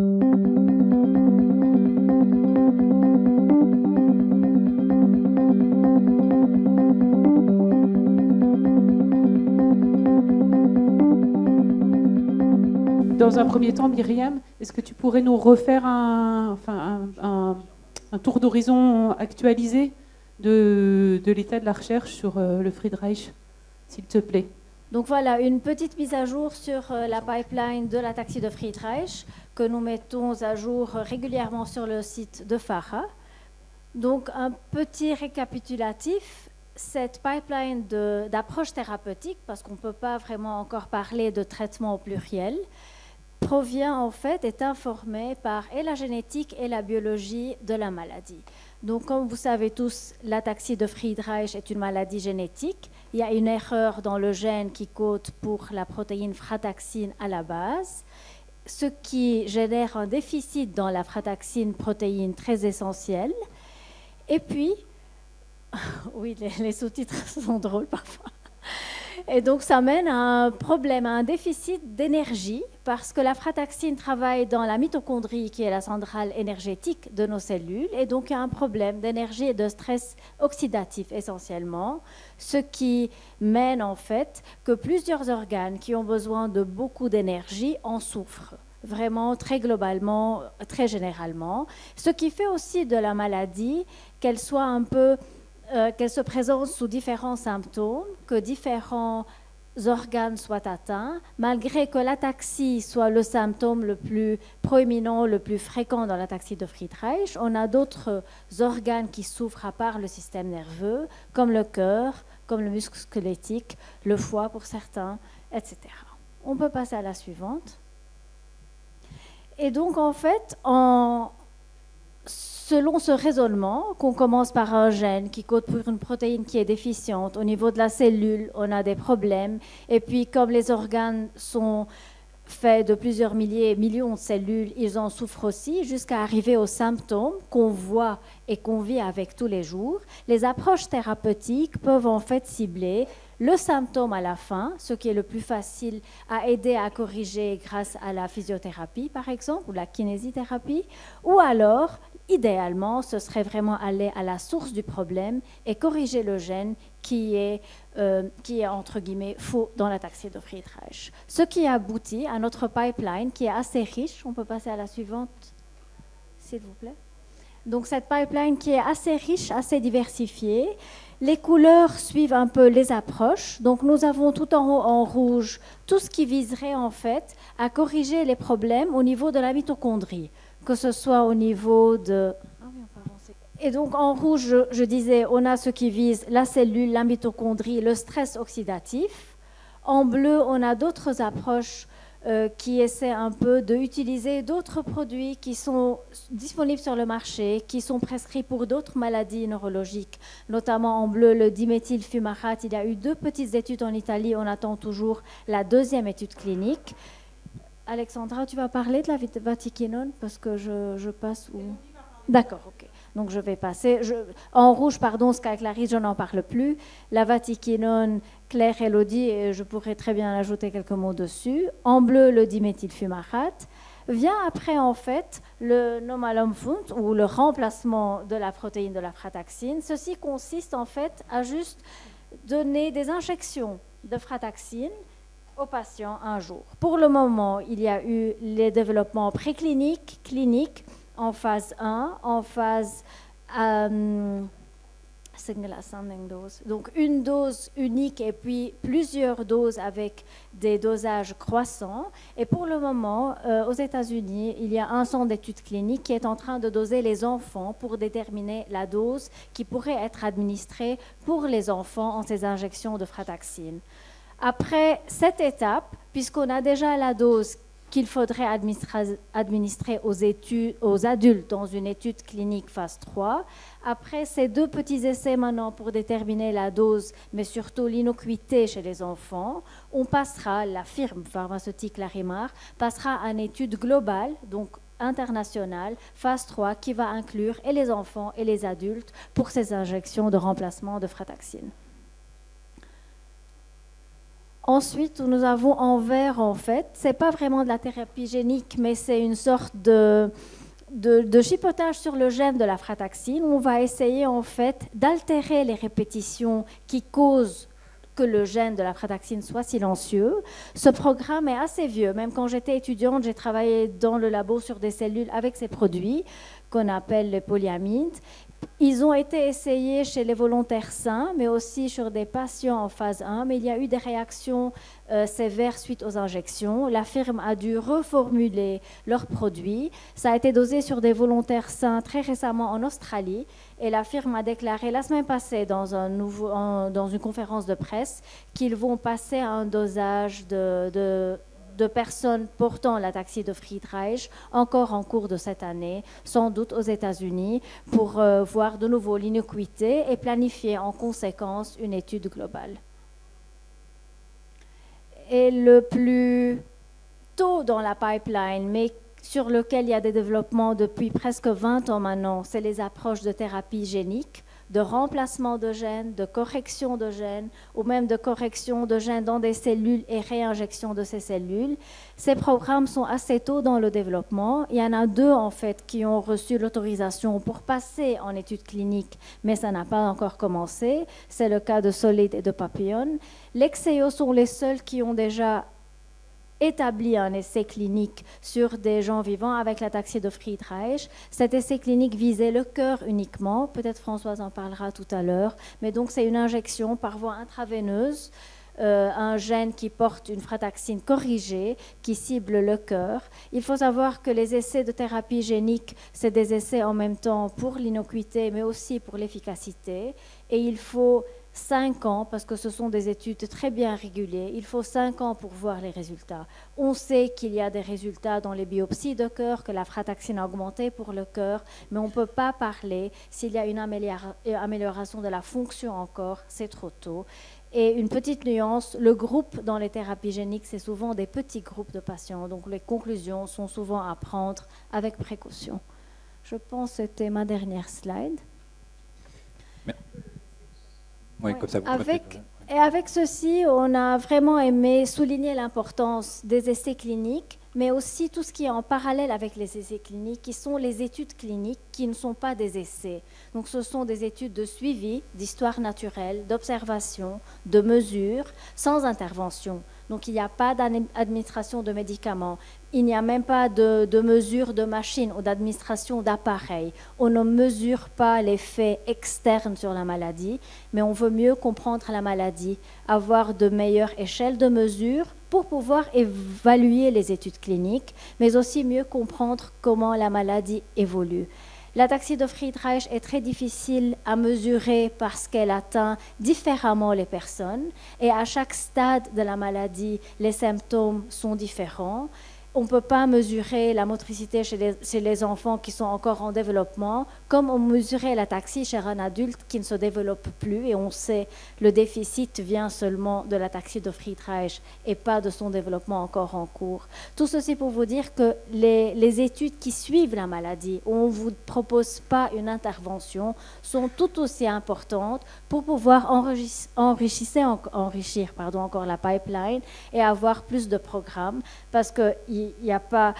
Dans un premier temps, Myriam, est-ce que tu pourrais nous refaire un tour d'horizon actualisé de l'état de la recherche sur le Friedreich, s'il te plaît? Donc voilà, une petite mise à jour sur la pipeline de l'ataxie de Friedreich que nous mettons à jour régulièrement sur le site de FAHA. Donc un petit récapitulatif, cette pipeline d'approche thérapeutique, parce qu'on ne peut pas vraiment encore parler de traitement au pluriel, provient en fait, est informée par et la génétique et la biologie de la maladie. Donc comme vous savez tous, l'ataxie de Friedreich est une maladie génétique. Il y a une erreur dans le gène qui code pour la protéine frataxine à la base, ce qui génère un déficit dans la frataxine, protéine très essentielle. Et puis, oui, les sous-titres sont drôles parfois. Et donc, ça mène à un problème, à un déficit d'énergie, parce que la frataxine travaille dans la mitochondrie, qui est la centrale énergétique de nos cellules, et donc il y a un problème d'énergie et de stress oxydatif essentiellement, ce qui mène en fait que plusieurs organes qui ont besoin de beaucoup d'énergie en souffrent. Vraiment très globalement, très généralement, ce qui fait aussi de la maladie qu'elle soit un peu qu'elle se présente sous différents symptômes, que différents organes soient atteints, malgré que l'ataxie soit le symptôme le plus proéminent, le plus fréquent dans l'ataxie de Friedreich. On a d'autres organes qui souffrent à part le système nerveux, comme le cœur, comme le muscle squelettique, le foie pour certains, etc. On peut passer à la suivante. Et donc, en fait, selon ce raisonnement, qu'on commence par un gène qui code pour une protéine qui est déficiente, au niveau de la cellule, on a des problèmes. Et puis, comme les organes sont faits de plusieurs millions de cellules, ils en souffrent aussi, jusqu'à arriver aux symptômes qu'on voit et qu'on vit avec tous les jours. Les approches thérapeutiques peuvent en fait cibler le symptôme à la fin, ce qui est le plus facile à aider à corriger grâce à la physiothérapie, par exemple, ou la kinésithérapie, ou alors, idéalement, ce serait vraiment aller à la source du problème et corriger le gène qui est entre guillemets faux dans l'ataxie de Friedreich. Ce qui aboutit à notre pipeline qui est assez riche. On peut passer à la suivante, s'il vous plaît. Donc cette pipeline qui est assez riche, assez diversifiée. Les couleurs suivent un peu les approches. Donc nous avons tout en haut en rouge tout ce qui viserait en fait à corriger les problèmes au niveau de la mitochondrie, que ce soit au niveau de... Et donc en rouge, je disais, on a ce qui vise la cellule, la mitochondrie, le stress oxydatif. En bleu, on a d'autres approches qui essaient un peu d'utiliser d'autres produits qui sont disponibles sur le marché, qui sont prescrits pour d'autres maladies neurologiques, notamment en bleu le diméthylfumarate. Il y a eu 2 petites études en Italie, on attend toujours la 2e étude clinique. Alexandra, tu vas parler de la vatiquinone parce que je passe où? D'accord, ok. Donc je vais passer. En rouge, pardon, Skyclarys, je n'en parle plus. La vatiquinone, Claire Elodie, et je pourrais très bien ajouter quelques mots dessus. En bleu, le diméthylfumarate. Vient après, en fait, le nomalomfunt, ou le remplacement de la protéine de la frataxine. Ceci consiste, en fait, à juste donner des injections de frataxine aux patients un jour. Pour le moment, il y a eu les développements précliniques, cliniques, en phase 1, en phase single ascending dose. Donc une dose unique et puis plusieurs doses avec des dosages croissants. Et pour le moment, aux États-Unis, il y a un centre d'études cliniques qui est en train de doser les enfants pour déterminer la dose qui pourrait être administrée pour les enfants en ces injections de frataxine. Après cette étape, puisqu'on a déjà la dose qu'il faudrait administrer aux adultes dans une étude clinique phase 3. Après ces 2 petits essais maintenant pour déterminer la dose, mais surtout l'innocuité chez les enfants, on passera, la firme pharmaceutique Larimar, passera à une étude globale, donc internationale, phase 3, qui va inclure et les enfants et les adultes pour ces injections de remplacement de frataxine. Ensuite, nous avons en vert, en fait, c'est pas vraiment de la thérapie génique, mais c'est une sorte de chipotage sur le gène de la frataxine. On va essayer, en fait, d'altérer les répétitions qui causent que le gène de la frataxine soit silencieux. Ce programme est assez vieux. Même quand j'étais étudiante, j'ai travaillé dans le labo sur des cellules avec ces produits qu'on appelle les polyamides. Ils ont été essayés chez les volontaires sains, mais aussi sur des patients en phase 1, mais il y a eu des réactions sévères suite aux injections. La firme a dû reformuler leurs produits. Ça a été dosé sur des volontaires sains très récemment en Australie, et la firme a déclaré la semaine passée dans une conférence de presse qu'ils vont passer à un dosage de personnes portant l'ataxie de Friedreich encore en cours de cette année, sans doute aux États-Unis, pour voir de nouveau l'innocuité et planifier en conséquence une étude globale. Et le plus tôt dans la pipeline, mais sur lequel il y a des développements depuis presque 20 ans maintenant, c'est les approches de thérapie génique, de remplacement de gènes, de correction de gènes, ou même de correction de gènes dans des cellules et réinjection de ces cellules. Ces programmes sont assez tôt dans le développement. Il y en a 2, en fait, qui ont reçu l'autorisation pour passer en études cliniques, mais ça n'a pas encore commencé. C'est le cas de Solid et de Papillon. Lexeo sont les seuls qui ont déjà établi un essai clinique sur des gens vivant avec l'ataxie de Friedreich. Cet essai clinique visait le cœur uniquement, peut-être Françoise en parlera tout à l'heure, mais donc c'est une injection par voie intraveineuse, un gène qui porte une frataxine corrigée qui cible le cœur. Il faut savoir que les essais de thérapie génique, c'est des essais en même temps pour l'innocuité, mais aussi pour l'efficacité, et il faut 5 ans, parce que ce sont des études très bien régulées, il faut 5 ans pour voir les résultats. On sait qu'il y a des résultats dans les biopsies de cœur, que la frataxine a augmenté pour le cœur, mais on ne peut pas parler s'il y a une amélioration de la fonction encore, c'est trop tôt. Et une petite nuance, le groupe dans les thérapies géniques, c'est souvent des petits groupes de patients, donc les conclusions sont souvent à prendre avec précaution. Je pense que c'était ma dernière slide. Oui, comme ça, avec ceci, on a vraiment aimé souligner l'importance des essais cliniques, mais aussi tout ce qui est en parallèle avec les essais cliniques, qui sont les études cliniques qui ne sont pas des essais. Donc ce sont des études de suivi, d'histoire naturelle, d'observation, de mesure, sans intervention. Donc il n'y a pas d'administration de médicaments, il n'y a même pas de mesure de machine ou d'administration d'appareils. On ne mesure pas l'effet externe sur la maladie, mais on veut mieux comprendre la maladie, avoir de meilleures échelles de mesure pour pouvoir évaluer les études cliniques, mais aussi mieux comprendre comment la maladie évolue. L'ataxie de Friedreich est très difficile à mesurer parce qu'elle atteint différemment les personnes et à chaque stade de la maladie, les symptômes sont différents. On ne peut pas mesurer la motricité chez les enfants qui sont encore en développement, comme on mesurait l'ataxie chez un adulte qui ne se développe plus, et on sait le déficit vient seulement de l'ataxie de Friedreich et pas de son développement encore en cours. Tout ceci pour vous dire que les études qui suivent la maladie, où on ne vous propose pas une intervention, sont tout aussi importantes pour pouvoir enrichir encore la pipeline et avoir plus de programmes, parce que il n'y a pas...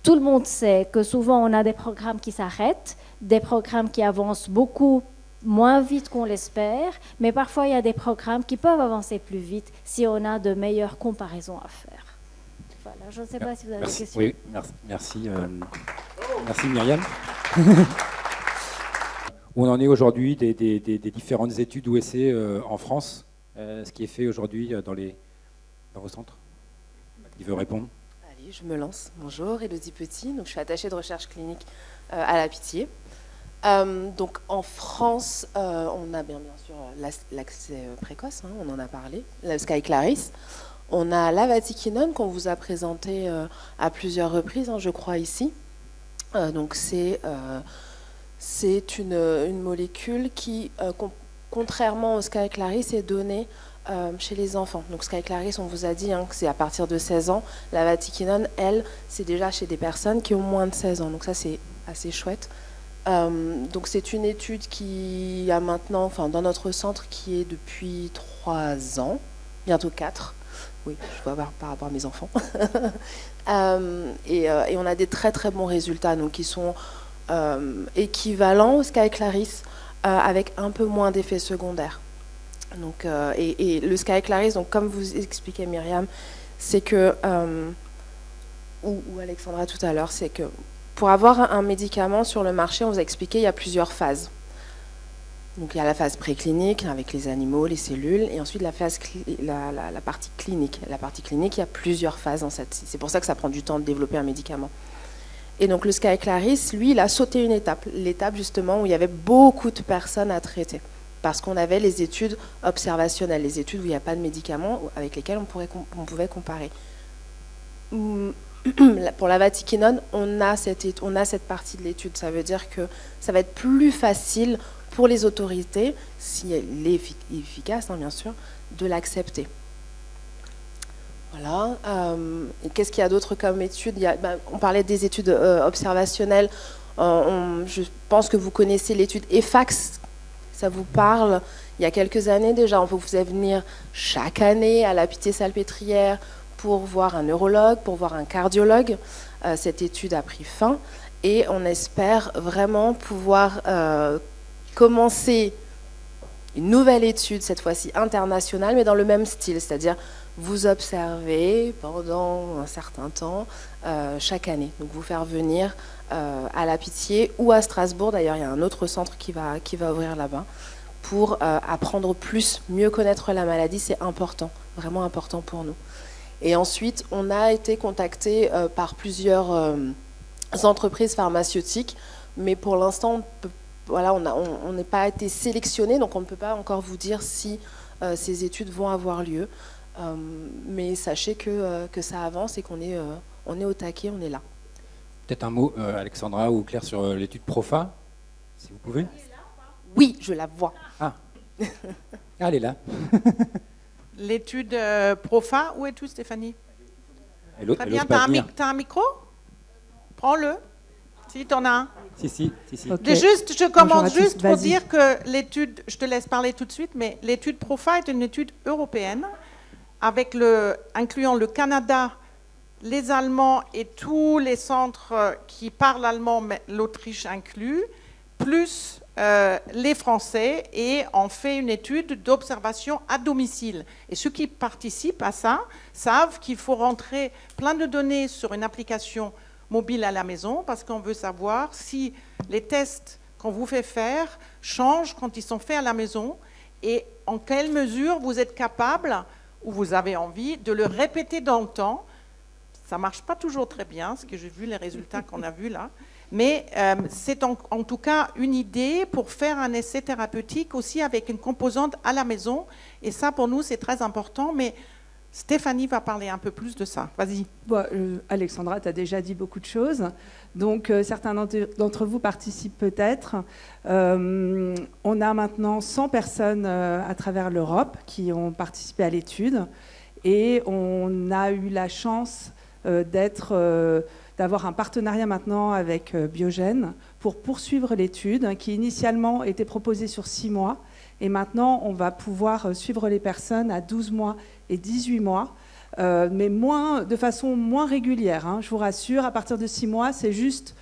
Tout le monde sait que souvent on a des programmes qui s'arrêtent, des programmes qui avancent beaucoup moins vite qu'on l'espère, mais parfois il y a des programmes qui peuvent avancer plus vite si on a de meilleures comparaisons à faire. Voilà, je ne sais pas si vous avez des questions. Oui, merci Myriam. Où on en est aujourd'hui des différentes études ou essais en France, ce qui est fait aujourd'hui dans vos centres? Qui veut répondre? Allez, je me lance. Bonjour, Élodie Petit. Donc, je suis attachée de recherche clinique à la Pitié. Donc, en France, on a bien sûr l'accès précoce, hein, on en a parlé, la SkyClaris. On a l'avatiquinone qu'on vous a présenté à plusieurs reprises, hein, je crois, ici. Donc, c'est une molécule qui, contrairement au SkyClaris, est donnée chez les enfants. Donc SkyClaris, on vous a dit que c'est à partir de 16 ans. La vatiquinone, elle, c'est déjà chez des personnes qui ont moins de 16 ans. Donc ça, c'est assez chouette. Donc c'est une étude qui a maintenant, dans notre centre, qui est depuis 3 ans, bientôt 4. Oui, je dois voir par rapport à mes enfants. Et on a des très très bons résultats, donc qui sont équivalents au Sky Clarisse, avec un peu moins d'effets secondaires. Donc, et le Sky Clarisse, donc comme vous expliquait Myriam, c'est que, ou Alexandra tout à l'heure, c'est que pour avoir un médicament sur le marché, on vous a expliqué, il y a plusieurs phases. Donc il y a la phase préclinique avec les animaux, les cellules, et ensuite la partie clinique. La partie clinique, il y a plusieurs phases dans cette. C'est pour ça que ça prend du temps de développer un médicament. Et donc le Sky Clarisse, lui, il a sauté une étape, l'étape justement où il y avait beaucoup de personnes à traiter, parce qu'on avait les études observationnelles, les études où il n'y a pas de médicaments avec lesquels on pouvait comparer. Pour la vatiquinone, on a cette partie de l'étude. Ça veut dire que ça va être plus facile pour les autorités, si elle est efficace, hein, bien sûr, de l'accepter. Voilà. Et qu'est-ce qu'il y a d'autre comme études? On parlait des études observationnelles. Je pense que vous connaissez l'étude EFAX. Ça vous parle? Il y a quelques années déjà, on vous faisait venir chaque année à la Pitié-Salpêtrière pour voir un neurologue, pour voir un cardiologue. Cette étude a pris fin et on espère vraiment pouvoir commencer une nouvelle étude, cette fois-ci internationale, mais dans le même style, c'est-à-dire vous observer pendant un certain temps chaque année. Donc vous faire venir à la Pitié ou à Strasbourg, d'ailleurs il y a un autre centre qui va ouvrir là-bas, pour apprendre plus, mieux connaître la maladie, c'est important, vraiment important pour nous. Et ensuite, on a été contacté par plusieurs entreprises pharmaceutiques, mais pour l'instant, on n'est pas été sélectionné, donc on ne peut pas encore vous dire si ces études vont avoir lieu. Mais sachez que ça avance et qu'on est au taquet, on est là. Peut-être un mot, Alexandra ou Claire, sur l'étude PROFA, si vous pouvez. Oui, je la vois. Ah, elle est là. L'étude PROFA, où es-tu, Stéphanie? Très bien, t'as un micro? Prends-le. Si, t'en as un. Si. Okay. Je commence juste pour dire que l'étude, je te laisse parler tout de suite, mais l'étude PROFA est une étude européenne, incluant le Canada, les Allemands et tous les centres qui parlent allemand, mais l'Autriche inclus, plus les Français, et on fait une étude d'observation à domicile. Et ceux qui participent à ça savent qu'il faut rentrer plein de données sur une application mobile à la maison, parce qu'on veut savoir si les tests qu'on vous fait faire changent quand ils sont faits à la maison, et en quelle mesure vous êtes capable, ou vous avez envie, de le répéter dans le temps. Ça ne marche pas toujours très bien, parce que j'ai vu les résultats qu'on a vus là. Mais c'est en tout cas une idée pour faire un essai thérapeutique aussi avec une composante à la maison. Et ça, pour nous, c'est très important. Mais Stéphanie va parler un peu plus de ça. Vas-y. Bon, Alexandra, tu as déjà dit beaucoup de choses. Donc, certains d'entre vous participent peut-être. On a maintenant 100 personnes à travers l'Europe qui ont participé à l'étude. Et on a eu la chance d'avoir un partenariat maintenant avec Biogène pour poursuivre l'étude qui initialement était proposée sur 6 mois. Et maintenant, on va pouvoir suivre les personnes à 12 mois et 18 mois, mais de façon moins régulière. Hein, je vous rassure, à partir de 6 mois, c'est juste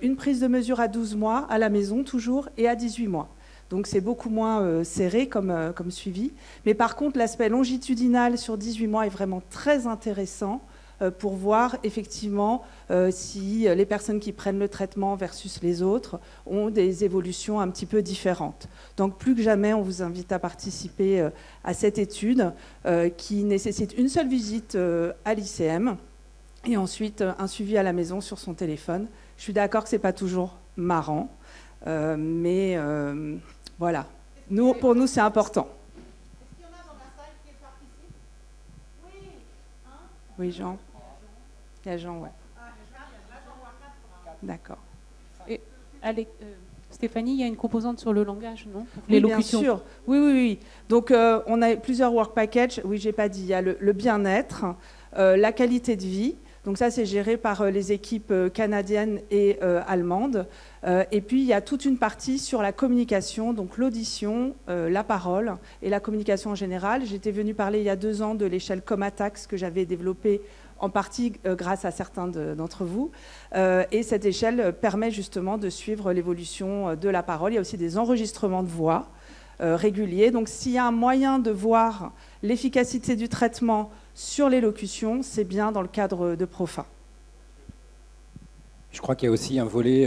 une prise de mesure à 12 mois, à la maison toujours, et à 18 mois. Donc c'est beaucoup moins serré comme suivi. Mais par contre, l'aspect longitudinal sur 18 mois est vraiment très intéressant pour voir effectivement si les personnes qui prennent le traitement versus les autres ont des évolutions un petit peu différentes. Donc plus que jamais, on vous invite à participer à cette étude qui nécessite une seule visite à l'ICM et ensuite un suivi à la maison sur son téléphone. Je suis d'accord que ce n'est pas toujours marrant, mais voilà. Pour nous, c'est important. Est-ce qu'il y en a dans la salle qui participent? Oui. Oui, Jean. Il y a Jean, ouais. D'accord. Et, Stéphanie, il y a une composante sur le langage, non? Oui, bien sûr. Oui. Donc, on a plusieurs work packages. Oui, j'ai pas dit. Il y a le bien-être, la qualité de vie. Donc ça, c'est géré par les équipes canadiennes et allemandes. Et puis, il y a toute une partie sur la communication, donc l'audition, la parole et la communication en général. J'étais venue parler il y a 2 ans de l'échelle Comatax que j'avais développée en partie grâce à certains d'entre vous. Et cette échelle permet justement de suivre l'évolution de la parole. Il y a aussi des enregistrements de voix réguliers. Donc s'il y a un moyen de voir l'efficacité du traitement sur l'élocution, c'est bien dans le cadre de Profa. Je crois qu'il y a aussi un volet,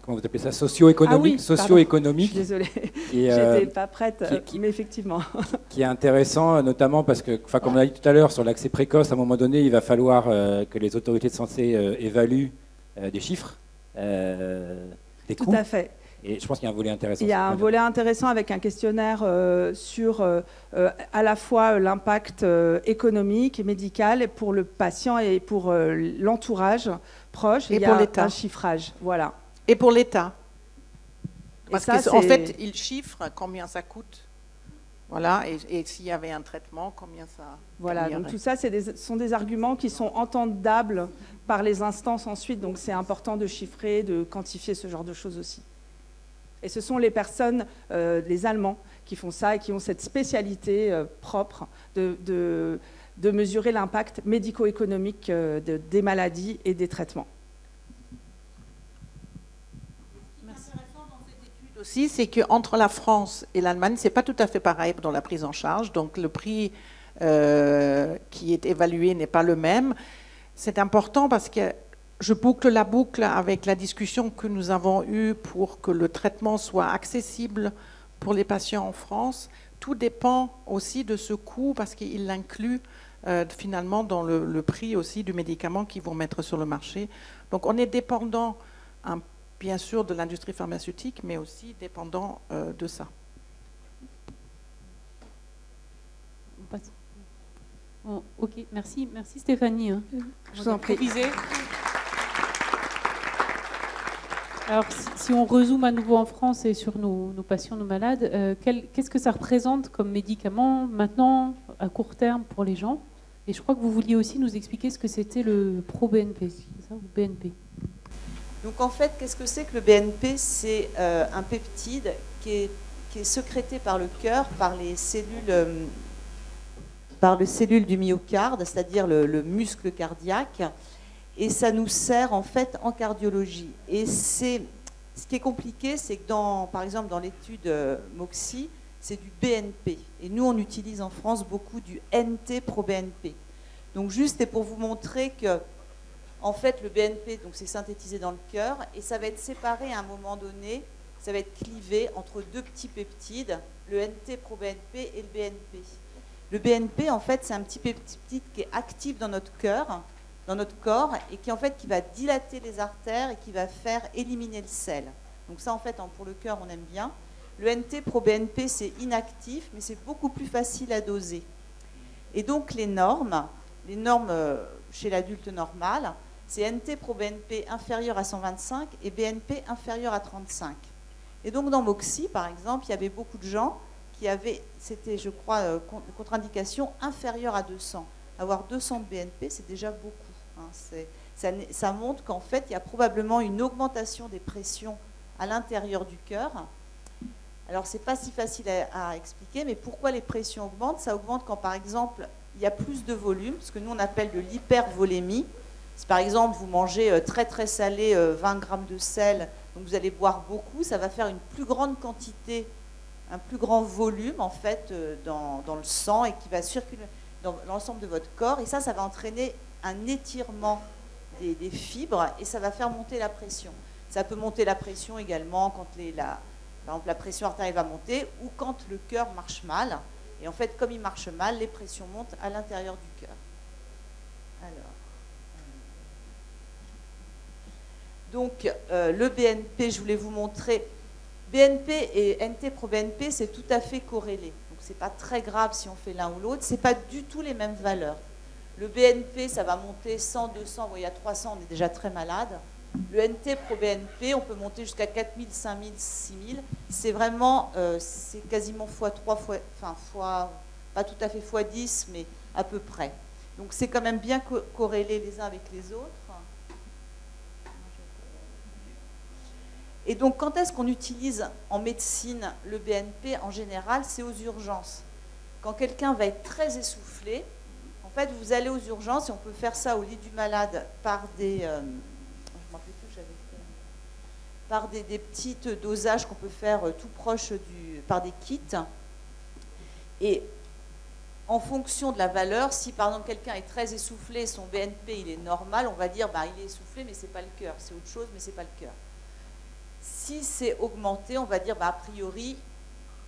comment vous appelez ça, socio-économique. Je suis désolée, j'étais pas prête, mais effectivement. Qui est intéressant, notamment parce que, comme on a dit tout à l'heure, sur l'accès précoce, à un moment donné, il va falloir que les autorités de santé évaluent des chiffres, des coûts. Tout à fait. Et je pense qu'il y a un volet intéressant. Il y a un volet intéressant avec un questionnaire sur à la fois l'impact économique et médical pour le patient et pour l'entourage proche. Et il y pour a l'État. un chiffrage, voilà. Et pour l'État. Et Parce ça, qu'en c'est- fait, ils chiffrent combien ça coûte. Voilà, et s'il y avait un traitement, combien ça Voilà, donc gagnerait. tout ça, sont des arguments qui sont entendables par les instances ensuite. Donc c'est important de chiffrer, de quantifier ce genre de choses aussi. Et ce sont les personnes, les Allemands, qui font ça et qui ont cette spécialité propre de mesurer l'impact médico-économique des maladies et des traitements. Aussi, c'est qu'entre la France et l'Allemagne, c'est pas tout à fait pareil dans la prise en charge. Donc le prix qui est évalué n'est pas le même. C'est important parce que je boucle la boucle avec la discussion que nous avons eue pour que le traitement soit accessible pour les patients en France. Tout dépend aussi de ce coût parce qu'il l'inclut finalement dans le prix aussi du médicament qu'ils vont mettre sur le marché. Donc on est dépendant bien sûr de l'industrie pharmaceutique, mais aussi dépendant de ça. Bon, ok, merci Stéphanie. Je vous en prie. Alors, si on rezoome à nouveau en France et sur nos patients, nos malades, qu'est-ce que ça représente comme médicament maintenant, à court terme, pour les gens? Et je crois que vous vouliez aussi nous expliquer ce que c'était le pro-BNP, c'est ça, ou BNP? Donc en fait, qu'est-ce que c'est que le BNP? C'est un peptide qui est sécrété par le cœur, par les cellules du myocarde, c'est-à-dire le muscle cardiaque. Et ça nous sert en fait en cardiologie. Et ce qui est compliqué, c'est que par exemple dans l'étude MOXIe, c'est du BNP. Et nous, on utilise en France beaucoup du NT-proBNP. Donc juste, et pour vous montrer que en fait, le BNP, donc c'est synthétisé dans le cœur et ça va être séparé à un moment donné, ça va être clivé entre 2 petits peptides, le NT-proBNP et le BNP. Le BNP, en fait, c'est un petit peptide qui est actif dans notre cœur, dans notre corps, et qui va dilater les artères et qui va faire éliminer le sel. Donc ça, en fait, pour le cœur, on aime bien. Le NT-proBNP, c'est inactif, mais c'est beaucoup plus facile à doser. Et donc les normes chez l'adulte normal, c'est NT-proBNP inférieur à 125 et BNP inférieur à 35. Et donc dans MOXIe, par exemple, il y avait beaucoup de gens qui avaient, c'était je crois, contre-indication inférieure à 200. Avoir 200 de BNP, c'est déjà beaucoup. Ça montre qu'en fait, il y a probablement une augmentation des pressions à l'intérieur du cœur. Alors, ce n'est pas si facile à expliquer, mais pourquoi les pressions augmentent? Ça augmente quand, par exemple, il y a plus de volume, ce que nous, on appelle de l'hypervolémie. Si, par exemple, vous mangez très, très salé, 20 grammes de sel, donc vous allez boire beaucoup, ça va faire une plus grande quantité, un plus grand volume, en fait, dans le sang et qui va circuler dans l'ensemble de votre corps. Et ça va entraîner un étirement des fibres et ça va faire monter la pression. Ça peut monter la pression également quand par exemple, la pression artérielle va monter ou quand le cœur marche mal. Et en fait, comme il marche mal, les pressions montent à l'intérieur du cœur. Donc, le BNP, je voulais vous montrer. BNP et NT-proBNP, c'est tout à fait corrélé. Donc, ce n'est pas très grave si on fait l'un ou l'autre. Ce n'est pas du tout les mêmes valeurs. Le BNP, ça va monter 100, 200, vous voyez, à 300, on est déjà très malade. Le NT-proBNP, on peut monter jusqu'à 4000, 5000, 6000. C'est vraiment, c'est quasiment x3, pas tout à fait x10, mais à peu près. Donc c'est quand même bien corrélé les uns avec les autres. Et donc quand est-ce qu'on utilise en médecine le BNP? En général, c'est aux urgences. Quand quelqu'un va être très essoufflé, en fait, vous allez aux urgences et on peut faire ça au lit du malade par des... je m'en rappelle plus, j'avais fait... Par des petits dosages qu'on peut faire tout proche par des kits. Et en fonction de la valeur, si par exemple quelqu'un est très essoufflé, son BNP il est normal, on va dire il est essoufflé mais c'est pas le cœur, c'est autre chose mais c'est pas le cœur. Si c'est augmenté, on va dire a priori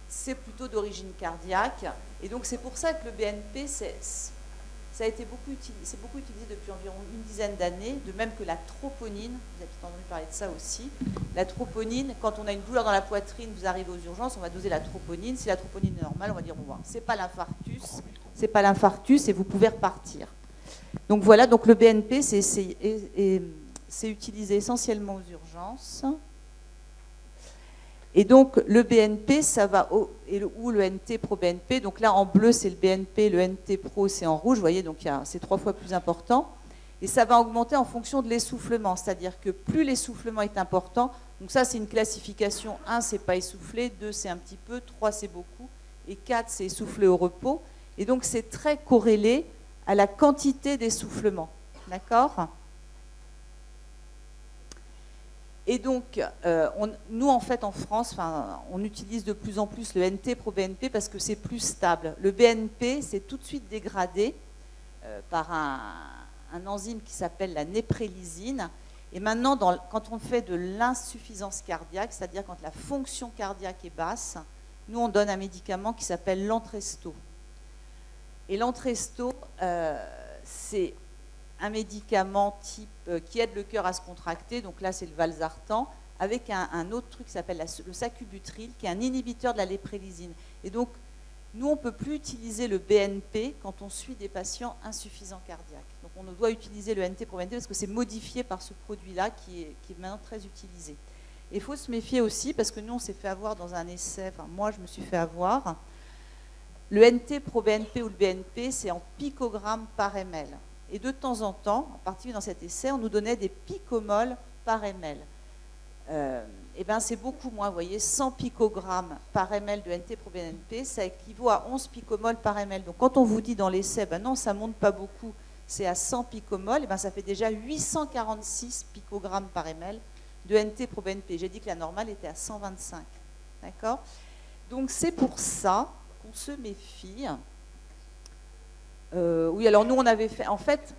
c'est plutôt d'origine cardiaque. Et donc c'est pour ça que le BNP ça a été beaucoup utilisé depuis environ une dizaine d'années, de même que la troponine, vous avez entendu parler de ça aussi. La troponine, quand on a une douleur dans la poitrine, vous arrivez aux urgences, on va doser la troponine. Si la troponine est normale, on va dire c'est pas l'infarctus et vous pouvez repartir. Donc voilà, donc le BNP c'est utilisé essentiellement aux urgences. Et donc le BNP, ça va ou le NT-proBNP. Donc là en bleu c'est le BNP, le NT-pro c'est en rouge. Vous voyez, donc c'est 3 fois plus important. Et ça va augmenter en fonction de l'essoufflement, c'est-à-dire que plus l'essoufflement est important, donc ça c'est une classification, 1 c'est pas essoufflé, 2 c'est un petit peu, 3 c'est beaucoup, et 4 c'est essoufflé au repos. Et donc c'est très corrélé à la quantité d'essoufflement. D'accord ? Et donc, nous, en fait, en France, on utilise de plus en plus le NT-proBNP parce que c'est plus stable. Le BNP, c'est tout de suite dégradé par un enzyme qui s'appelle la néprélysine. Et maintenant, quand on fait de l'insuffisance cardiaque, c'est-à-dire quand la fonction cardiaque est basse, nous, on donne un médicament qui s'appelle l'Entresto. Et l'Entresto, c'est un médicament type qui aide le cœur à se contracter, donc là c'est le valsartan, avec un autre truc qui s'appelle le sacubitril, qui est un inhibiteur de la néprélysine. Et donc, nous, on ne peut plus utiliser le BNP quand on suit des patients insuffisants cardiaques. Donc, on doit utiliser le NT-proBNP parce que c'est modifié par ce produit-là qui est maintenant très utilisé. Et il faut se méfier aussi, parce que nous, on s'est fait avoir dans un essai, moi, je me suis fait avoir. Le NT-proBNP ou le BNP, c'est en picogrammes par ml. Et de temps en temps, en particulier dans cet essai, on nous donnait des picomoles par ml. Et bien c'est beaucoup moins, vous voyez, 100 picogrammes par ml de NT-proBNP, ça équivaut à 11 picomoles par ml. Donc quand on vous dit dans l'essai, non, ça ne monte pas beaucoup, c'est à 100 picomoles, et ça fait déjà 846 picogrammes par ml de NT-proBNP. J'ai dit que la normale était à 125. D'accord ? Donc c'est pour ça qu'on se méfie. Oui, alors nous, on avait fait... En fait,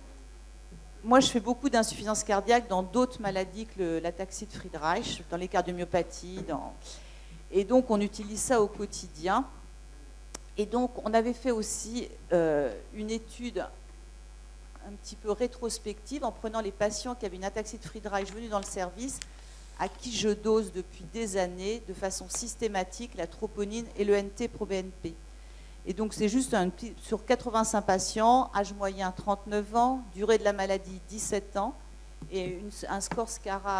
moi, je fais beaucoup d'insuffisance cardiaque dans d'autres maladies que l'ataxie de Friedreich, dans les cardiomyopathies. Et donc, on utilise ça au quotidien. Et donc, on avait fait aussi une étude un petit peu rétrospective en prenant les patients qui avaient une ataxie de Friedreich venus dans le service, à qui je dose depuis des années, de façon systématique, la troponine et le NT-proBNP. Et donc, c'est juste sur 85 patients, âge moyen 39 ans, durée de la maladie 17 ans, et un score SARA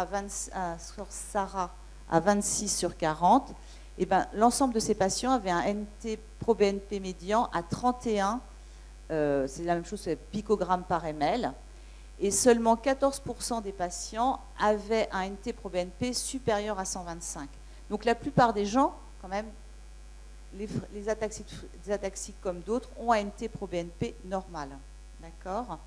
à 26 sur 40. Et l'ensemble de ces patients avaient un NT-proBNP médian à 31, c'est la même chose, c'est picogrammes par ml, et seulement 14% des patients avaient un NT-proBNP supérieur à 125. Donc, la plupart des gens, quand même, les ataxiques comme d'autres ont un NT-proBNP normal. D'accord ?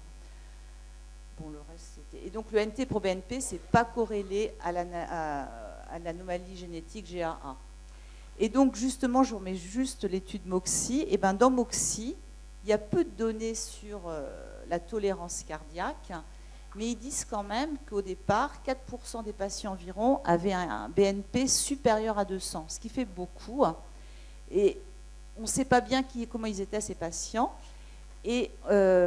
Bon, le reste, c'était... Et donc, le NT-proBNP, ce n'est pas corrélé à l'anomalie génétique GAA. Et donc, justement, je vous remets juste l'étude MOXIe. Et dans MOXIe, il y a peu de données sur la tolérance cardiaque, mais ils disent quand même qu'au départ, 4% des patients environ avaient un BNP supérieur à 200, ce qui fait beaucoup. Et on ne sait pas bien comment ils étaient, ces patients. Et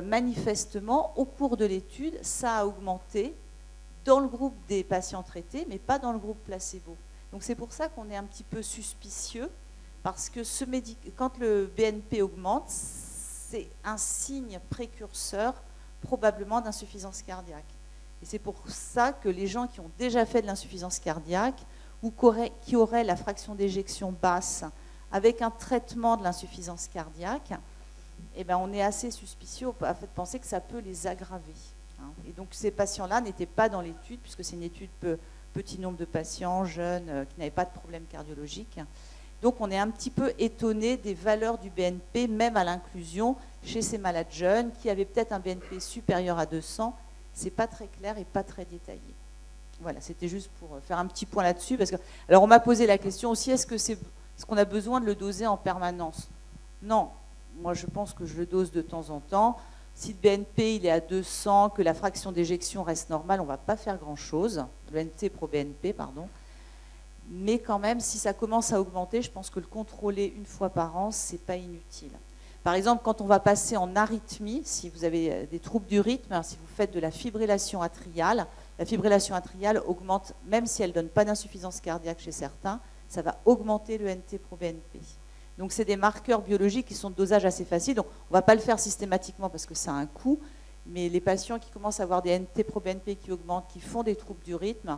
manifestement, au cours de l'étude, ça a augmenté dans le groupe des patients traités, mais pas dans le groupe placebo. Donc c'est pour ça qu'on est un petit peu suspicieux, parce que quand le BNP augmente, c'est un signe précurseur probablement d'insuffisance cardiaque. Et c'est pour ça que les gens qui ont déjà fait de l'insuffisance cardiaque ou qui auraient la fraction d'éjection basse, avec un traitement de l'insuffisance cardiaque, eh ben, on est assez suspicieux à fait de penser que ça peut les aggraver. Hein. Et donc ces patients-là n'étaient pas dans l'étude, puisque c'est une étude petit nombre de patients, jeunes, qui n'avaient pas de problème cardiologique. Donc on est un petit peu étonné des valeurs du BNP, même à l'inclusion, chez ces malades jeunes qui avaient peut-être un BNP supérieur à 200. C'est pas très clair et pas très détaillé. Voilà, c'était juste pour faire un petit point là-dessus. Parce que, alors on m'a posé la question aussi, est-ce qu'on a besoin de le doser en permanence? Non, moi je pense que je le dose de temps en temps. Si le BNP il est à 200, que la fraction d'éjection reste normale, on ne va pas faire grand-chose. Le NT pro BNP, pardon. Mais quand même, si ça commence à augmenter, je pense que le contrôler une fois par an, ce n'est pas inutile. Par exemple, quand on va passer en arythmie, si vous avez des troubles du rythme, si vous faites de la fibrillation atriale augmente, même si elle ne donne pas d'insuffisance cardiaque chez certains, ça va augmenter le NT pro BNP. Donc c'est des marqueurs biologiques qui sont de dosage assez facile. Donc on ne va pas le faire systématiquement parce que ça a un coût, mais les patients qui commencent à avoir des NT pro BNP qui augmentent, qui font des troubles du rythme,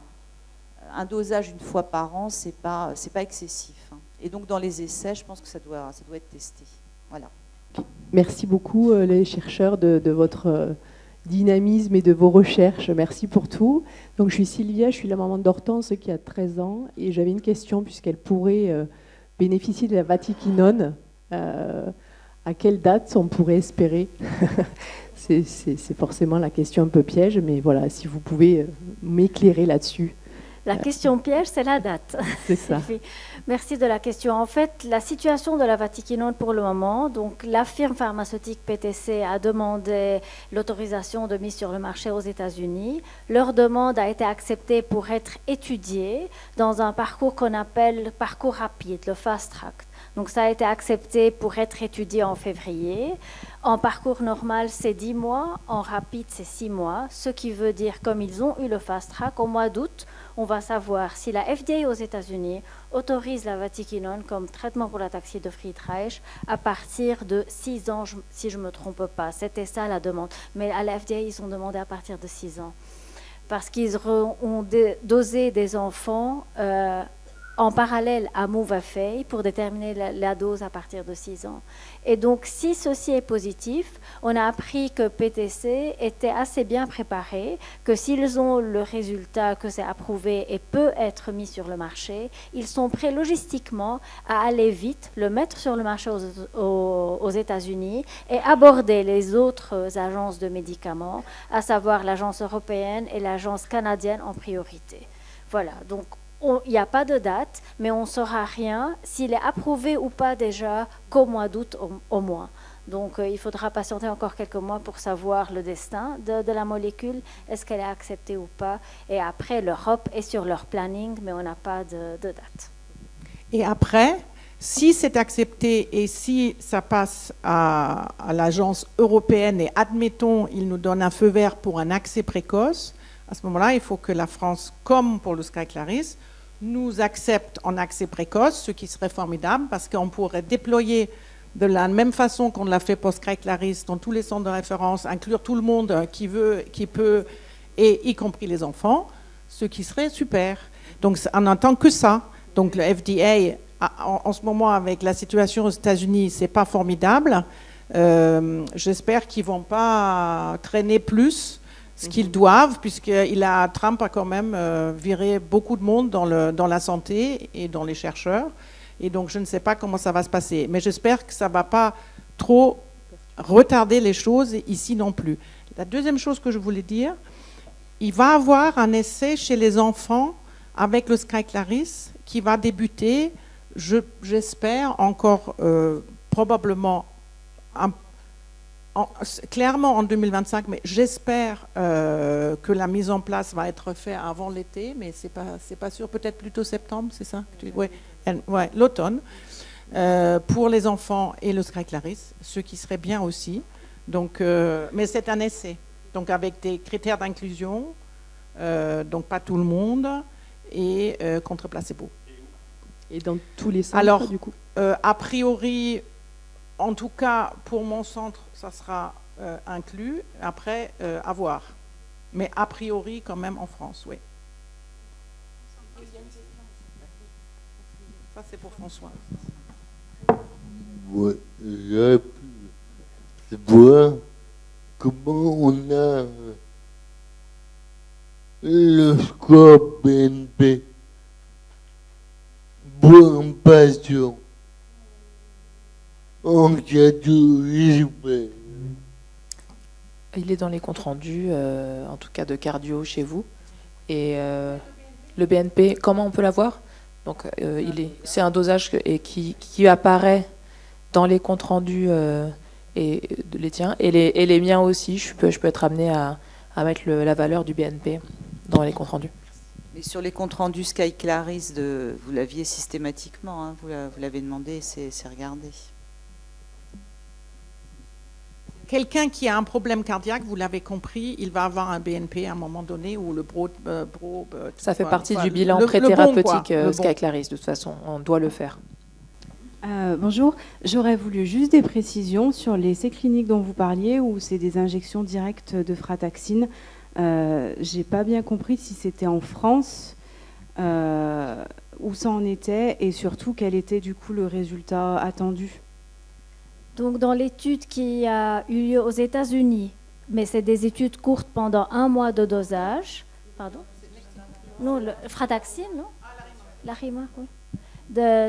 un dosage une fois par an, c'est pas excessif. Et donc dans les essais, je pense que ça doit être testé. Voilà. Merci beaucoup les chercheurs de votre dynamisme et de vos recherches. Merci pour tout. Donc je suis Sylvia, je suis la maman d'Hortense qui a 13 ans et j'avais une question puisqu'elle pourrait bénéficier de la vatiquinone. À quelle date on pourrait espérer? C'est forcément la question un peu piège, mais voilà, si vous pouvez m'éclairer là-dessus. La question piège, c'est la date. C'est ça. Merci de la question. En fait, la situation de la vatiquinone pour le moment, donc la firme pharmaceutique PTC a demandé l'autorisation de mise sur le marché aux États-Unis. Leur demande a été acceptée pour être étudiée dans un parcours qu'on appelle parcours rapide, le fast track. Donc ça a été accepté pour être étudié en février. En parcours normal, c'est 10 mois. En rapide, c'est 6 mois. Ce qui veut dire, comme ils ont eu le fast track, au mois d'août, on va savoir si la FDA aux États-Unis autorise la vatiquinone comme traitement pour l'ataxie de Friedreich à partir de 6 ans, si je ne me trompe pas. C'était ça la demande. Mais à la FDA, ils ont demandé à partir de 6 ans. Parce qu'ils ont dosé des enfants en parallèle à Movafay pour déterminer la dose à partir de 6 ans. Et donc, si ceci est positif, on a appris que PTC était assez bien préparé, que s'ils ont le résultat, que c'est approuvé et peut être mis sur le marché, ils sont prêts logistiquement à aller vite, le mettre sur le marché aux États-Unis et aborder les autres agences de médicaments, à savoir l'agence européenne et l'agence canadienne en priorité. Voilà, donc il n'y a pas de date, mais on ne saura rien s'il est approuvé ou pas déjà qu'au mois d'août au moins. Donc il faudra patienter encore quelques mois pour savoir le destin de la molécule, est-ce qu'elle est acceptée ou pas. Et après, l'Europe est sur leur planning, mais on n'a pas de date. Et après, si c'est accepté et si ça passe à l'agence européenne et admettons, ils nous donnent un feu vert pour un accès précoce, à ce moment-là, il faut que la France, comme pour le Skyclarys, nous accepte en accès précoce, ce qui serait formidable parce qu'on pourrait déployer de la même façon qu'on l'a fait pour Skyclarys dans tous les centres de référence, inclure tout le monde qui veut, qui peut, et y compris les enfants, ce qui serait super. Donc on n'entend que ça. Donc le FDA, en ce moment, avec la situation aux États-Unis, c'est pas formidable. J'espère qu'ils vont pas traîner plus ce qu'ils doivent, puisque Trump a quand même viré beaucoup de monde dans la santé et dans les chercheurs. Et donc, je ne sais pas comment ça va se passer. Mais j'espère que ça ne va pas trop retarder les choses ici non plus. La deuxième chose que je voulais dire, il va y avoir un essai chez les enfants avec le Skyclarys qui va débuter, j'espère, encore probablement clairement en 2025, mais j'espère que la mise en place va être faite avant l'été, mais c'est pas sûr, peut-être plutôt septembre, c'est ça? Oui, ouais, l'automne, pour les enfants et le Skyclarys, ce qui serait bien aussi. Donc, mais c'est un essai, donc avec des critères d'inclusion, donc pas tout le monde, et contre placebo. Et dans tous les centres, alors, du coup a priori, en tout cas, pour mon centre, ça sera inclus. Après, à voir. Mais a priori, quand même, en France, oui. Ça, c'est pour François. Oui, voir comment on a le score BNP pour un patient en cardiologie. Il est dans les comptes rendus, en tout cas de cardio chez vous. Et le BNP, comment on peut l'avoir? Donc, c'est un dosage qui apparaît dans les comptes rendus et les tiens et les miens aussi. Je peux être amené à mettre la valeur du BNP dans les comptes rendus. Mais sur les comptes rendus Sky Clarisse, vous l'aviez systématiquement, hein, vous l'avez demandé, c'est regardé. Quelqu'un qui a un problème cardiaque, vous l'avez compris, il va avoir un BNP à un moment donné ou le ça fait partie du bilan pré-thérapeutique Sky Clarisse, de toute façon, on doit le faire. Bonjour, j'aurais voulu juste des précisions sur les essais cliniques dont vous parliez, où c'est des injections directes de frataxine. J'ai pas bien compris si c'était en France, où ça en était, et surtout quel était du coup le résultat attendu. Donc, dans l'étude qui a eu lieu aux États-Unis, mais c'est des études courtes pendant 1 mois de dosage. Pardon? Non, le frataxine, non? L'arima, oui.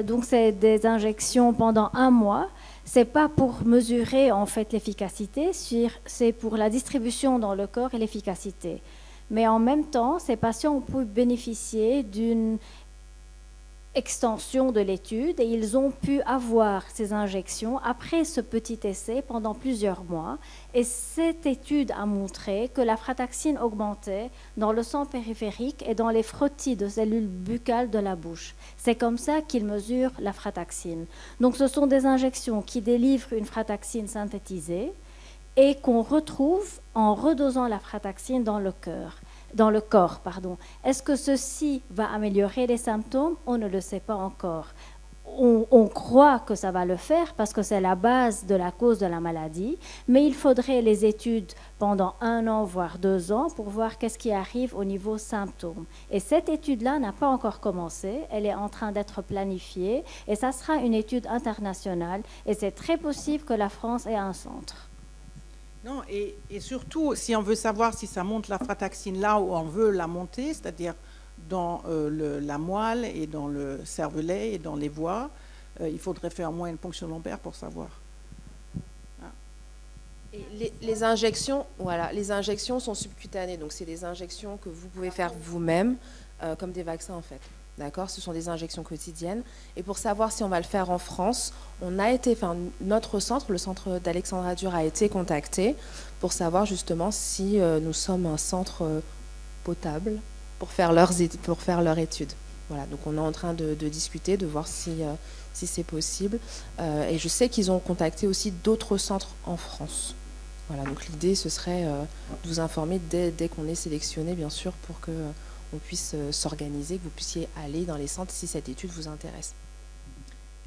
Donc, c'est des injections pendant 1 mois. C'est pas pour mesurer en fait l'efficacité, c'est pour la distribution dans le corps et l'efficacité. Mais en même temps, ces patients ont pu bénéficier d'une extension de l'étude et ils ont pu avoir ces injections après ce petit essai pendant plusieurs mois. Et cette étude a montré que la frataxine augmentait dans le sang périphérique et dans les frottis de cellules buccales de la bouche. C'est comme ça qu'ils mesurent la frataxine. Donc ce sont des injections qui délivrent une frataxine synthétisée et qu'on retrouve en redosant la frataxine dans le corps. Est-ce que ceci va améliorer les symptômes? On ne le sait pas encore. On croit que ça va le faire parce que c'est la base de la cause de la maladie, mais il faudrait les études pendant 1 an, voire 2 ans, pour voir qu'est-ce qui arrive au niveau symptômes. Et cette étude-là n'a pas encore commencé, elle est en train d'être planifiée, et ça sera une étude internationale, et c'est très possible que la France ait un centre. Non, et surtout, si on veut savoir si ça monte la frataxine là où on veut la monter, c'est-à-dire dans la moelle et dans le cervelet et dans les voies, il faudrait faire au moins une ponction lombaire pour savoir. Et les injections, les injections sont subcutanées, donc c'est des injections que vous pouvez faire vous-même, comme des vaccins en fait. D'accord, ce sont des injections quotidiennes. Et pour savoir si on va le faire en France, notre centre, le centre d'Alexandra Dure, a été contacté pour savoir justement si nous sommes un centre potable pour faire leur étude. Voilà, donc on est en train de discuter, de voir si c'est possible. Et je sais qu'ils ont contacté aussi d'autres centres en France. Voilà, donc l'idée, ce serait de vous informer dès qu'on est sélectionné, bien sûr, pour que on puisse s'organiser, que vous puissiez aller dans les centres si cette étude vous intéresse.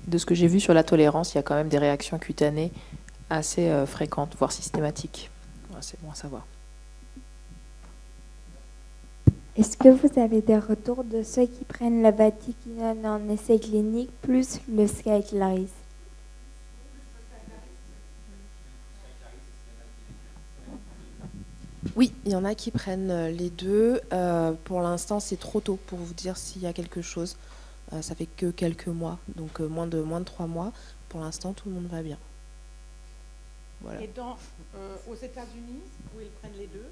De ce que j'ai vu sur la tolérance, il y a quand même des réactions cutanées assez fréquentes, voire systématiques. Ouais, c'est bon à savoir. Est-ce que vous avez des retours de ceux qui prennent la vatiquinone en essai clinique plus le Sky Clarisse? Oui, il y en a qui prennent les deux. Pour l'instant, c'est trop tôt pour vous dire s'il y a quelque chose. Ça fait que quelques mois, donc moins de 3 mois. Pour l'instant, tout le monde va bien. Voilà. Et aux États-Unis, où ils prennent les deux?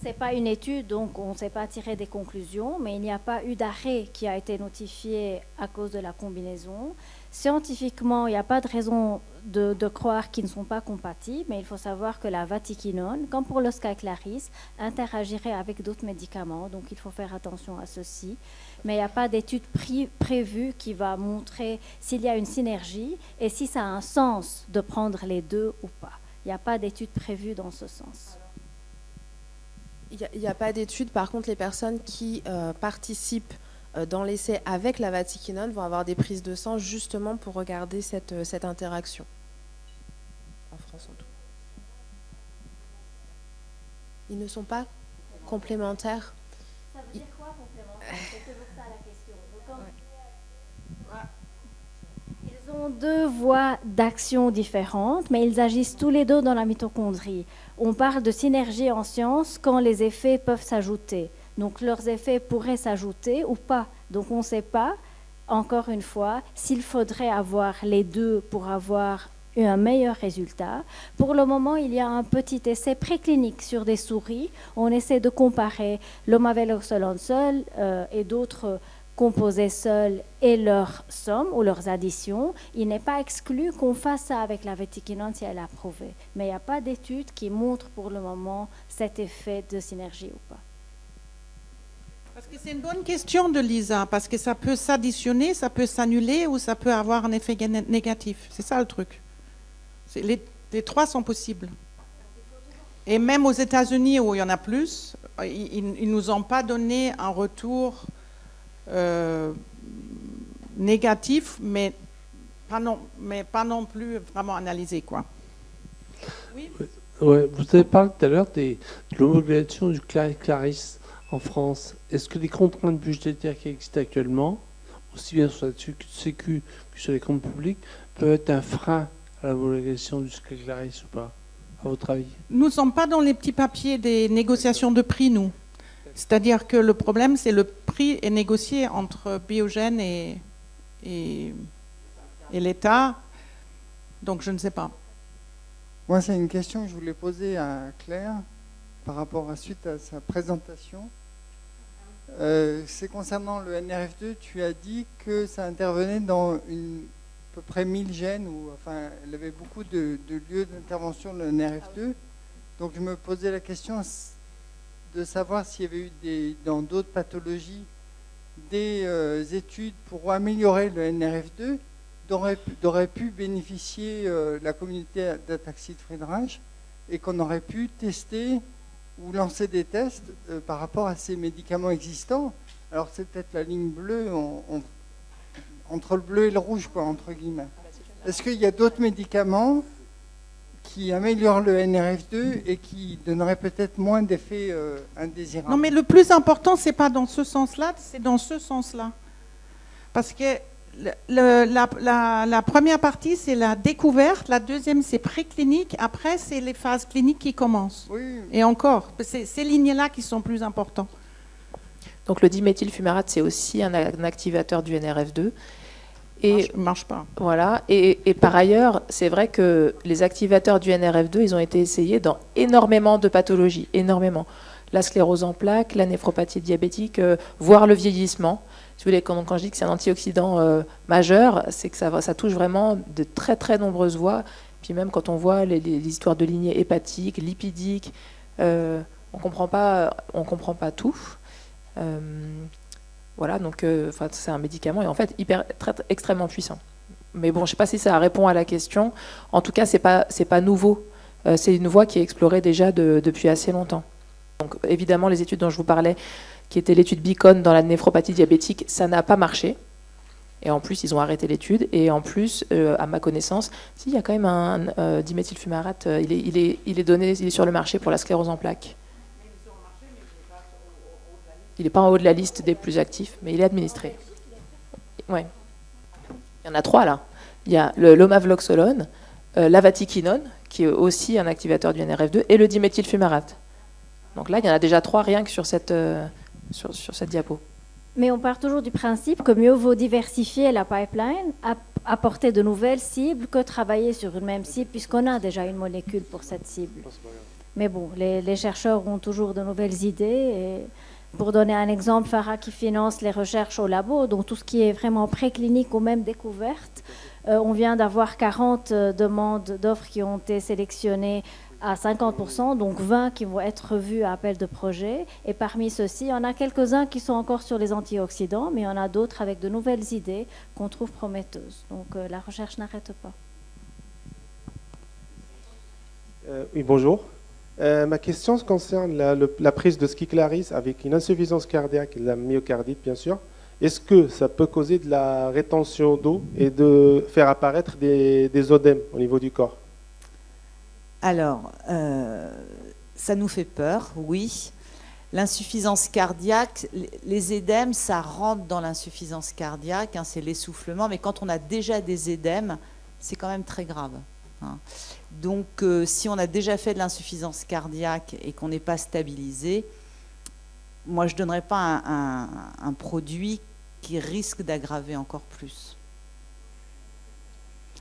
C'est pas une étude, donc on ne sait pas tirer des conclusions, mais il n'y a pas eu d'arrêt qui a été notifié à cause de la combinaison. Scientifiquement, il n'y a pas de raison de croire qu'ils ne sont pas compatibles, mais il faut savoir que la vatiquinone, comme pour le Sky Clarisse, interagirait avec d'autres médicaments, donc il faut faire attention à ceci. Mais il n'y a pas d'étude prévue qui va montrer s'il y a une synergie et si ça a un sens de prendre les deux ou pas. Il n'y a pas d'étude prévue dans ce sens. Il n'y a pas d'études. Par contre, les personnes qui participent dans l'essai avec la vatiquinone vont avoir des prises de sang justement pour regarder cette interaction. En France, en tout. Ils ne sont pas complémentaires. Ça veut dire quoi complémentaire? C'est toujours ça la question. Donc, ils Ils ont deux voies d'action différentes, mais ils agissent tous les deux dans la mitochondrie. On parle de synergie en science quand les effets peuvent s'ajouter. Donc leurs effets pourraient s'ajouter ou pas. Donc on ne sait pas, encore une fois, s'il faudrait avoir les deux pour avoir un meilleur résultat. Pour le moment, il y a un petit essai préclinique sur des souris. On essaie de comparer l'omavaloxolone seul et d'autres composés seuls et leur somme ou leurs additions. Il n'est pas exclu qu'on fasse ça avec la vétiquinone si elle est approuvée. Mais il n'y a pas d'études qui montrent pour le moment cet effet de synergie ou pas. Parce que c'est une bonne question de Lisa, parce que ça peut s'additionner, ça peut s'annuler ou ça peut avoir un effet négatif. C'est ça le truc. Les trois sont possibles. Et même aux États-Unis où il y en a plus, ils ne nous ont pas donné un retour négatif, mais pas non plus vraiment analysé, quoi. Oui. Ouais, vous avez parlé tout à l'heure de l'homologation du Clarisse en France. Est-ce que les contraintes budgétaires qui existent actuellement, aussi bien sur la Sécu que sur les comptes publics, peuvent être un frein à l'homologation du Clarisse ou pas, à votre avis? Nous ne sommes pas dans les petits papiers des négociations de prix, nous. C'est-à-dire que le problème, c'est le prix est négocié entre Biogène et l'État. Donc, je ne sais pas. Moi, c'est une question que je voulais poser à Claire par rapport suite à sa présentation. C'est concernant le NRF2. Tu as dit que ça intervenait dans à peu près 1000 gènes, ou enfin, il y avait beaucoup de lieux d'intervention de NRF2. Donc, je me posais la question de savoir s'il y avait eu dans d'autres pathologies des études pour améliorer le NRF2 d'aurait pu bénéficier la communauté d'ataxie de Friedreich et qu'on aurait pu tester ou lancer des tests par rapport à ces médicaments existants. Alors c'est peut-être la ligne bleue entre le bleu et le rouge, quoi, entre guillemets. Est-ce qu'il y a d'autres médicaments qui améliorent le NRF2 et qui donneraient peut-être moins d'effets indésirables? Non, mais le plus important, c'est pas dans ce sens-là, c'est dans ce sens-là. Parce que la première partie, c'est la découverte, la deuxième, c'est préclinique, après, c'est les phases cliniques qui commencent. Oui. Et encore, c'est ces lignes-là qui sont plus importantes. Donc le diméthylfumarate, c'est aussi un activateur du NRF2. Et marche pas. Voilà. Et par ailleurs, c'est vrai que les activateurs du NRF2, ils ont été essayés dans énormément de pathologies, énormément. La sclérose en plaques, la néphropathie diabétique, voire le vieillissement. Si vous voulez, quand je dis que c'est un antioxydant majeur, c'est que ça touche vraiment de très très nombreuses voies. Puis même quand on voit les histoires de lignées hépatiques, lipidiques, on comprend pas tout. Voilà, donc c'est un médicament et en fait extrêmement puissant. Mais bon, je ne sais pas si ça répond à la question. En tout cas, c'est pas nouveau. C'est une voie qui est explorée déjà depuis assez longtemps. Donc évidemment, les études dont je vous parlais, qui était l'étude Beacon dans la néphropathie diabétique, ça n'a pas marché. Et en plus, ils ont arrêté l'étude. Et en plus, à ma connaissance, il y a quand même un diméthylfumarate, il est sur le marché pour la sclérose en plaques. Il n'est pas en haut de la liste des plus actifs, mais il est administré. Ouais. Il y en a 3 là. Il y a l'omavloxolone, l'avatiquinone, qui est aussi un activateur du NRF2, et le diméthylfumarate. Donc là, il y en a déjà 3 rien que sur cette diapo. Mais on part toujours du principe que mieux vaut diversifier la pipeline, apporter de nouvelles cibles, que travailler sur une même cible, puisqu'on a déjà une molécule pour cette cible. Mais bon, les chercheurs ont toujours de nouvelles idées. Et pour donner un exemple, Farah qui finance les recherches au labo, donc tout ce qui est vraiment préclinique ou même découverte, on vient d'avoir 40 demandes d'offres qui ont été sélectionnées à 50%, donc 20 qui vont être revus à appel de projet. Et parmi ceux-ci, il y en a quelques-uns qui sont encore sur les antioxydants, mais il y en a d'autres avec de nouvelles idées qu'on trouve prometteuses. Donc la recherche n'arrête pas. Oui, bonjour. Ma question concerne la prise de Skiclaris avec une insuffisance cardiaque et de la myocardite, bien sûr. Est-ce que ça peut causer de la rétention d'eau et de faire apparaître des œdèmes au niveau du corps? Alors, ça nous fait peur, oui. L'insuffisance cardiaque, les édèmes, ça rentre dans l'insuffisance cardiaque, hein, c'est l'essoufflement, mais quand on a déjà des édèmes, c'est quand même très grave. Hein. Donc, si on a déjà fait de l'insuffisance cardiaque et qu'on n'est pas stabilisé, moi, je ne donnerais pas un produit qui risque d'aggraver encore plus.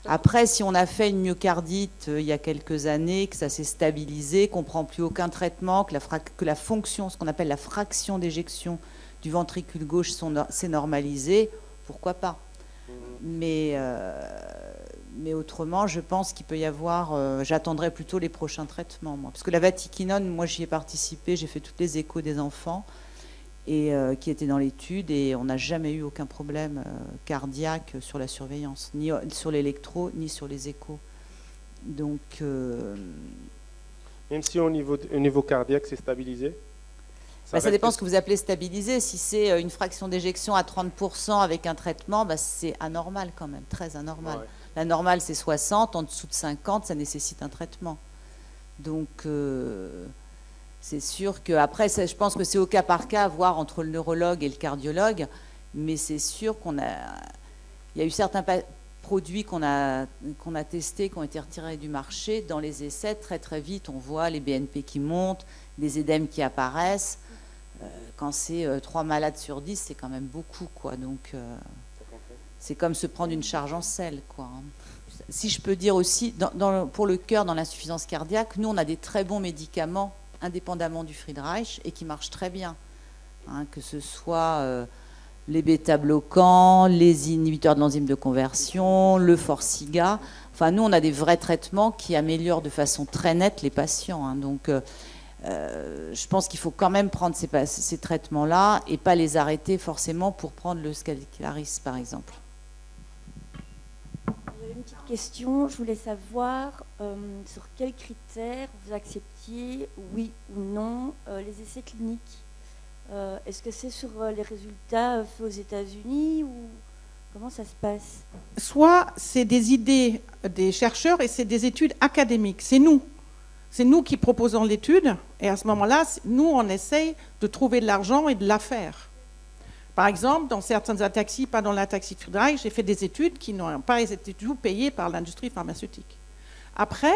Après, si on a fait une myocardite il y a quelques années, que ça s'est stabilisé, qu'on ne prend plus aucun traitement, que la fonction, ce qu'on appelle la fraction d'éjection du ventricule gauche s'est normalisée, pourquoi pas? Mais autrement, je pense qu'il peut y avoir... j'attendrai plutôt les prochains traitements, moi. Parce que la vatiquinone, moi, j'y ai participé, j'ai fait toutes les échos des enfants et qui étaient dans l'étude, et on n'a jamais eu aucun problème cardiaque sur la surveillance, ni sur l'électro, ni sur les échos. Donc... Même si au niveau cardiaque, c'est stabilisé? Ça dépend ce que vous appelez stabilisé. Si c'est une fraction d'éjection à 30% avec un traitement, c'est anormal quand même, très anormal. Ouais. La normale, c'est 60, en dessous de 50, ça nécessite un traitement. Donc, c'est sûr qu'après, je pense que c'est au cas par cas à voir entre le neurologue et le cardiologue, mais c'est sûr qu'il y a eu certains produits qu'on a testés, qui ont été retirés du marché. Dans les essais, très très vite, on voit les BNP qui montent, des édèmes qui apparaissent. Quand c'est 3 malades sur 10, c'est quand même beaucoup, quoi. Donc, c'est comme se prendre une charge en sel, quoi. Si je peux dire aussi, pour le cœur, dans l'insuffisance cardiaque, nous, on a des très bons médicaments, indépendamment du Friedreich, et qui marchent très bien. Hein, que ce soit les bêta-bloquants, les inhibiteurs de l'enzyme de conversion, le Forxiga. Enfin, nous, on a des vrais traitements qui améliorent de façon très nette les patients. Hein. Donc, je pense qu'il faut quand même prendre ces traitements-là et pas les arrêter forcément pour prendre le Scalaris, par exemple. J'avais une petite question. Je voulais savoir sur quels critères vous acceptiez, oui ou non, les essais cliniques. Est-ce que c'est sur les résultats faits aux États-Unis ou comment ça se passe? Soit c'est des idées des chercheurs et c'est des études académiques. C'est nous. C'est nous qui proposons l'étude, et à ce moment-là, nous, on essaye de trouver de l'argent et de la faire. Par exemple, dans certaines ataxies, pas dans l'ataxie Friedreich, j'ai fait des études qui n'ont pas été du tout payées par l'industrie pharmaceutique. Après,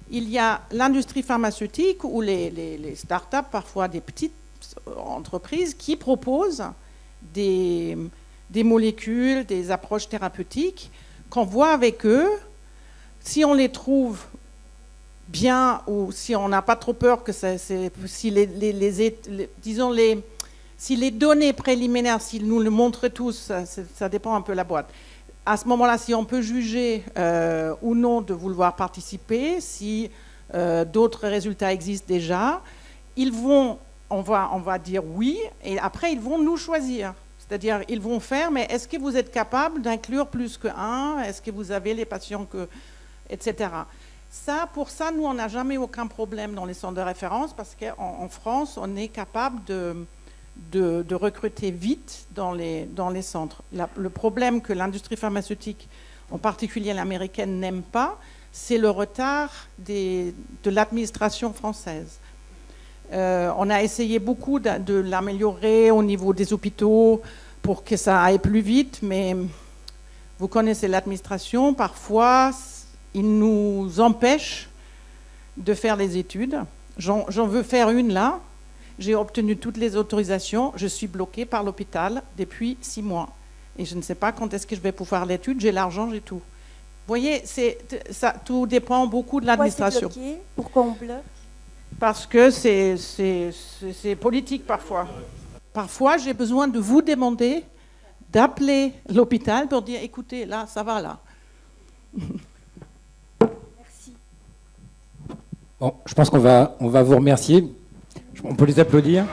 il y a l'industrie pharmaceutique ou les start-up, parfois des petites entreprises, qui proposent des molécules, des approches thérapeutiques qu'on voit avec eux. Si on les trouve bien, ou si on n'a pas trop peur que si les données préliminaires, s'ils nous le montrent tous, ça dépend un peu de la boîte. À ce moment-là, si on peut juger ou non de vouloir participer, si d'autres résultats existent déjà, on va dire oui, et après ils vont nous choisir. C'est-à-dire, ils vont faire, mais est-ce que vous êtes capable d'inclure plus qu'un? Est-ce que vous avez les patients etc. Pour ça, nous, on n'a jamais aucun problème dans les centres de référence parce qu'en France, on est capable de recruter vite dans les centres. Le problème que l'industrie pharmaceutique, en particulier l'américaine, n'aime pas, c'est le retard de l'administration française. On a essayé beaucoup de l'améliorer au niveau des hôpitaux pour que ça aille plus vite, mais vous connaissez l'administration, parfois ils nous empêchent de faire les études. J'en veux faire une là. J'ai obtenu toutes les autorisations. Je suis bloquée par l'hôpital depuis 6 mois. Et je ne sais pas quand est-ce que je vais pouvoir l'étude. J'ai l'argent, j'ai tout. Vous voyez, tout dépend beaucoup de l'administration. Pourquoi on bloque? Parce que c'est politique parfois. Parfois, j'ai besoin de vous demander d'appeler l'hôpital pour dire, écoutez, là, ça va là. Bon, je pense qu'on va vous remercier. On peut les applaudir.